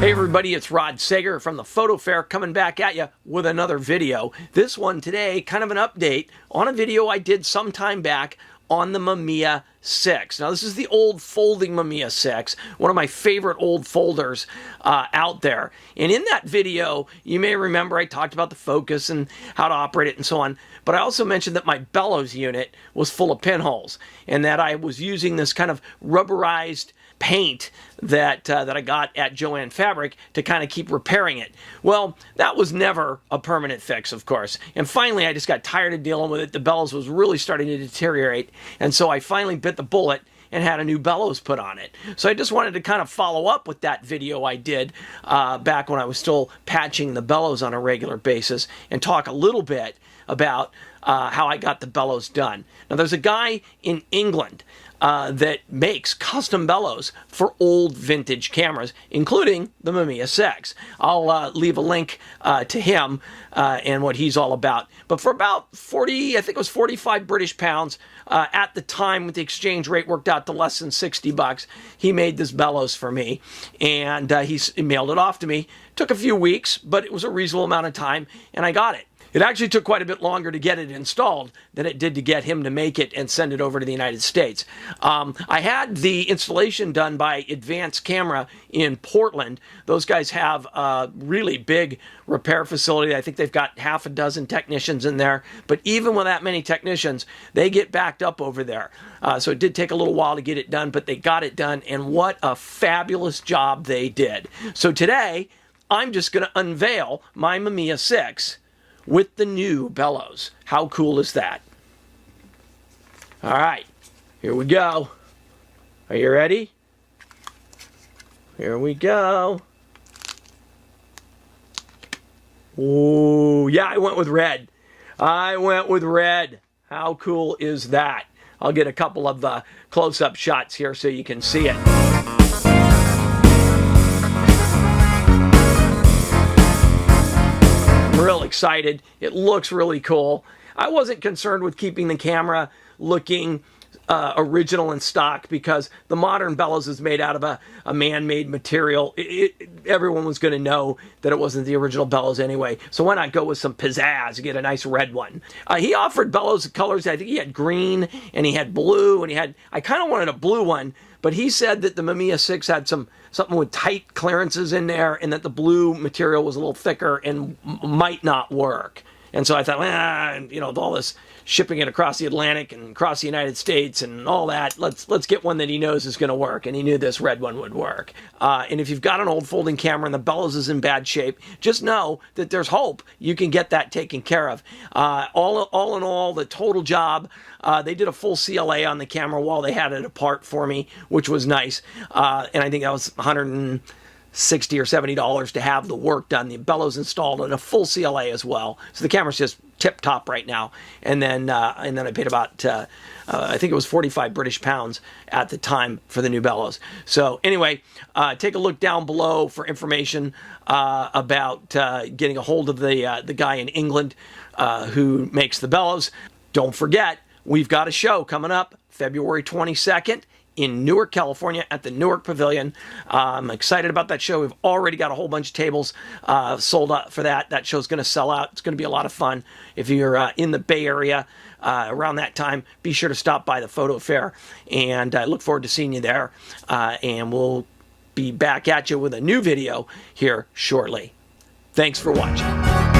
Hey everybody, it's Rod Sager from the PhotoFair coming back at you with another video. This one today, kind of an update on a video I did some time back on the Mamiya 6. Now this is the old folding Mamiya 6, one of my favorite old folders out there. And in that video, you may remember I talked about the focus and how to operate it and so on. But I also mentioned that my Bellows unit was full of pinholes and that I was using this kind of rubberized paint that I got at Joann Fabric to kind of keep repairing it. Well, that was never a permanent fix, of course. And finally, I just got tired of dealing with it. The Bellows was really starting to deteriorate. And so I finally bit the bullet and had a new Bellows put on it. So I just wanted to kind of follow up with that video I did back when I was still patching the Bellows on a regular basis and talk a little bit about how I got the Bellows done. Now, there's a guy in England that makes custom bellows for old vintage cameras, including the Mamiya 6. I'll leave a link to him and what he's all about. But for about 40, I think it was 45 British pounds, at the time with the exchange rate worked out to less than 60 bucks, he made this bellows for me. And he mailed it off to me. Took a few weeks, but it was a reasonable amount of time, and I got it. It actually took quite a bit longer to get it installed than it did to get him to make it and send it over to the United States. I had the installation done by Advanced Camera in Portland. Those guys have a really big repair facility. I think they've got half a dozen technicians in there. But even with that many technicians, they get backed up over there. So it did take a little while to get it done, but they got it done. And what a fabulous job they did. So today, I'm just going to unveil my Mamiya 6 with the new Bellows. How cool is that? All right, here we go. Are you ready? Here we go. Ooh, yeah, I went with red. I went with red. How cool is that? I'll get a couple of close-up shots here so you can see it. Real excited. It looks really cool. I wasn't concerned with keeping the camera looking original and stock because the modern Bellows is made out of a man-made material. Everyone was going to know that it wasn't the original Bellows anyway. So why not go with some pizzazz and get a nice red one? He offered Bellows colors. I think he had green and he had blue and he had, I kind of wanted a blue one, but he said that the Mamiya 6 had something with tight clearances in there and that the blue material was a little thicker and might not work. And so I thought, you know, with all this shipping it across the Atlantic and across the United States and all that, let's get one that he knows is going to work. And he knew this red one would work. And if you've got an old folding camera and the Bellows is in bad shape, just know that there's hope. You can get that taken care of. All in all, the total job, they did a full CLA on the camera while they had it apart for me, which was nice. And I think that was $160 or $70 to have the work done. The Bellows installed and a full CLA as well. So the camera's just tip top right now. And then I paid about I think it was 45 British pounds at the time for the new Bellows. So anyway, take a look down below for information about getting a hold of the guy in England who makes the Bellows. Don't forget, we've got a show coming up February 22nd. In Newark, California at the Newark Pavilion. I'm excited about that show. We've already got a whole bunch of tables sold out for that. That show's going to sell out. It's going to be a lot of fun. If you're in the Bay Area around that time, be sure to stop by the PhotoFair. And I look forward to seeing you there. And we'll be back at you with a new video here shortly. Thanks for watching.